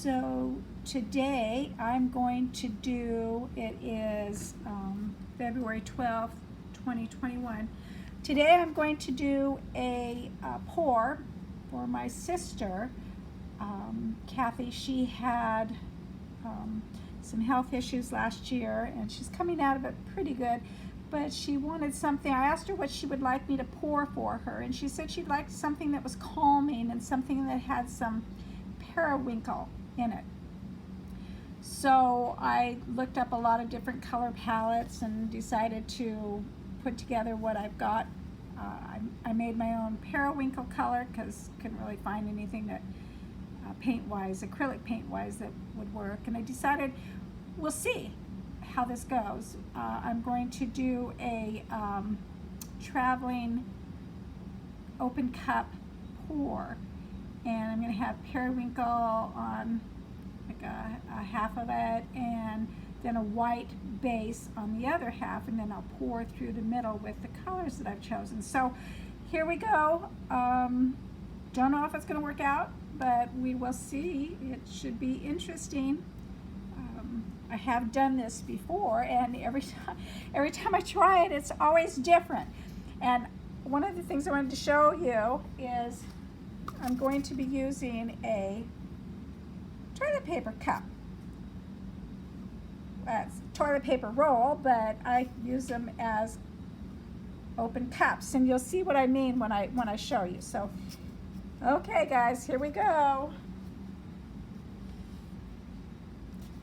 So today I'm going to do, it is February 12th, 2021. Today I'm going to do a pour for my sister, Kathy. She had some health issues last year and she's coming out of it pretty good, but she wanted something. I asked her what she would like me to pour for her, and she said she'd like something that was calming and something that had some periwinkle in it. So I looked up a lot of different color palettes and decided to put together what I've got. I made my own periwinkle color because couldn't really find anything that paint-wise, acrylic paint-wise, that would work. And I decided we'll see how this goes. I'm going to do a traveling open cup pour, and I'm going to have periwinkle on like a half of it, and then a white base on the other half, and then I'll pour through the middle with the colors that I've chosen. So here we go. Don't know if it's going to work out, but we will see. It should be interesting. I have done this before, and every time I try it, it's always different. And one of the things I wanted to show you is I'm going to be using a toilet paper cup. It's toilet paper roll, but I use them as open cups, and you'll see what I mean when I show you. So, okay, guys, here we go.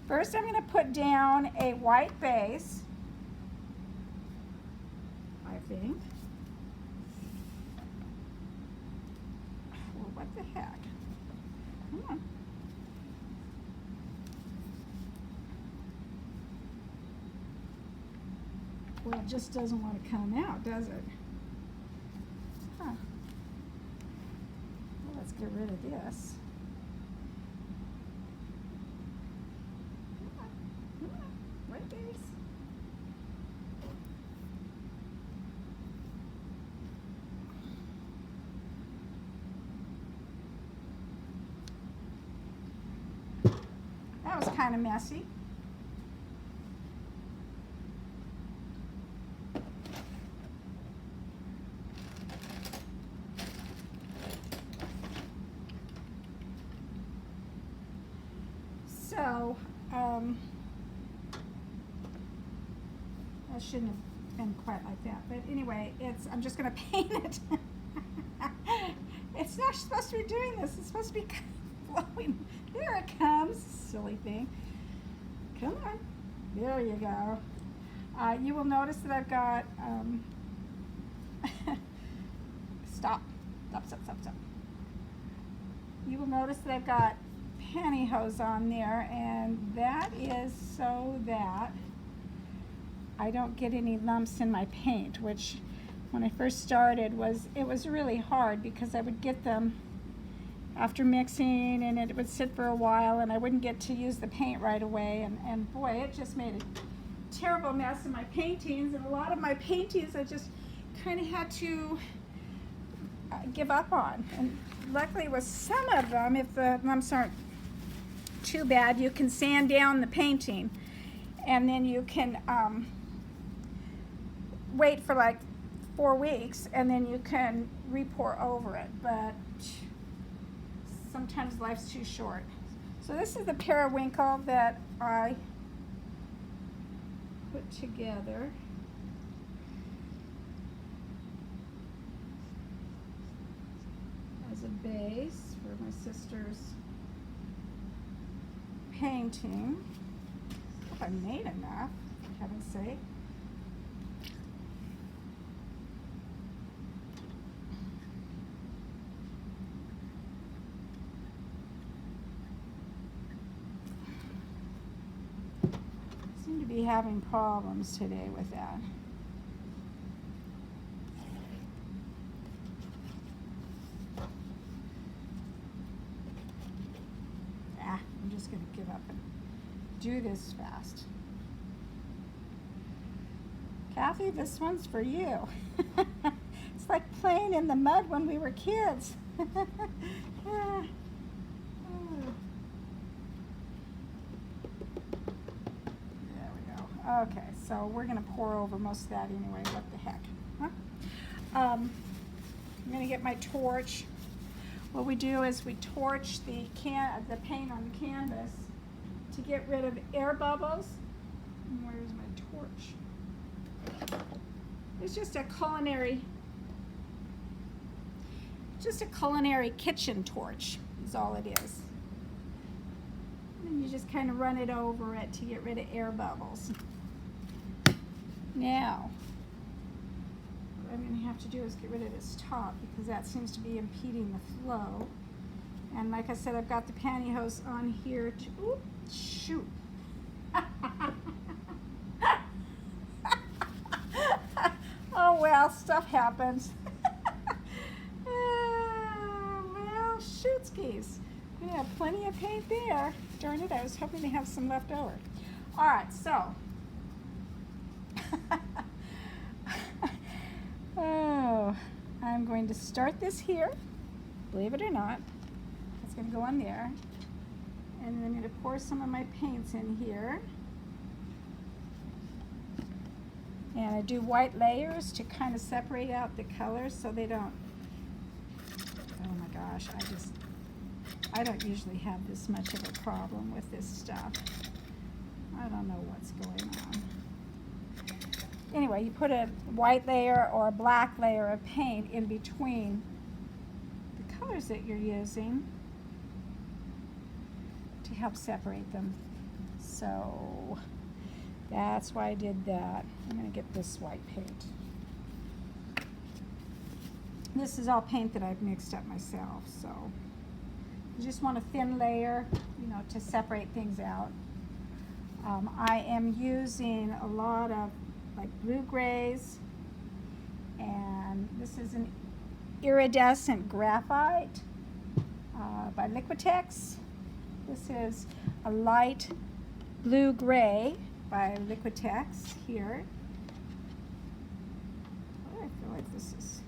First, I'm going to put down a white base, I think. Well, what the heck? Come on. Well, it just doesn't want to come out, does it? Huh. Well, let's get rid of this. White base. That was kind of messy. So, I shouldn't have been quite like that, but anyway, I'm just going to paint it. It's not supposed to be doing this. It's supposed to be flowing. There it comes, silly thing. Come on. There you go. You will notice that I've got, stop. You will notice that I've got pantyhose on there, and that is so that I don't get any lumps in my paint, which when I first started it was really hard because I would get them after mixing and it would sit for a while and I wouldn't get to use the paint right away, and boy, it just made a terrible mess in my paintings, and a lot of my paintings I just kind of had to give up on. And luckily with some of them, if the lumps aren't too bad, you can sand down the painting and then you can wait for like 4 weeks and then you can re-pour over it, but sometimes life's too short. So this is the periwinkle that I put together. As a base for my sister's painting. If I made enough, for heaven's sake. I seem to be having problems today with that. I'm just going to give up and do this fast. Kathy, this one's for you. It's like playing in the mud when we were kids. Okay, so we're gonna pour over most of that anyway, what the heck, huh? I'm gonna get my torch. What we do is we torch the paint on the canvas to get rid of air bubbles. And where's my torch? It's just a culinary kitchen torch is all it is. And you just kind of run it over it to get rid of air bubbles. Now, what I'm going to have to do is get rid of this top because that seems to be impeding the flow. And like I said, I've got the pantyhose on here to, ooh, shoot. Oh well, stuff happens. Well, shoot skis. We have plenty of paint there. Darn it, I was hoping to have some left over. All right, so. Oh, I'm going to start this here, believe it or not. It's going to go on there. And then I'm going to pour some of my paints in here. And I do white layers to kind of separate out the colors so they don't, oh my gosh, I don't usually have this much of a problem with this stuff. I don't know what's going on. Anyway, you put a white layer or a black layer of paint in between the colors that you're using to help separate them. So that's why I did that. I'm going to get this white paint. This is all paint that I've mixed up myself, so you just want a thin layer, you know, to separate things out. I am using a lot of like blue grays, and this is an iridescent graphite by Liquitex. This is a light blue gray by Liquitex here. Oh, I feel like this is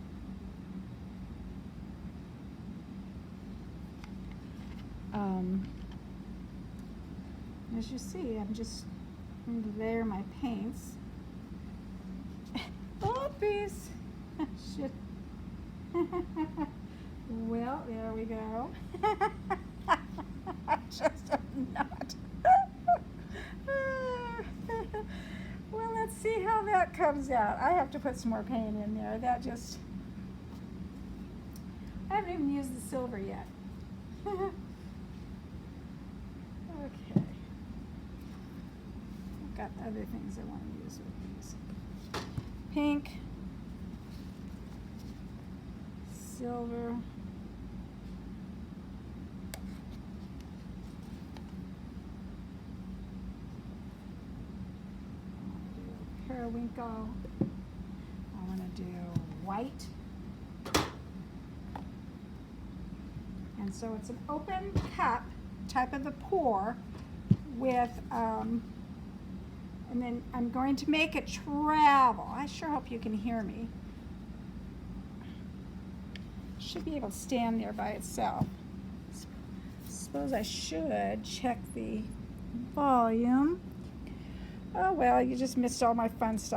as you see, I'm just going to layer my paints. Oh, peace. Shit. Well, there we go. I just am not. Well, let's see how that comes out. I have to put some more paint in there. That just, I haven't even used the silver yet. Okay. I've got other things I want to use with these. Pink, silver, periwinkle. I want to do white. And so it's an open cup type of a pour with, and then I'm going to make it travel. I sure hope you can hear me. Should be able to stand there by itself. Suppose I should check the volume. Oh well, you just missed all my fun stuff.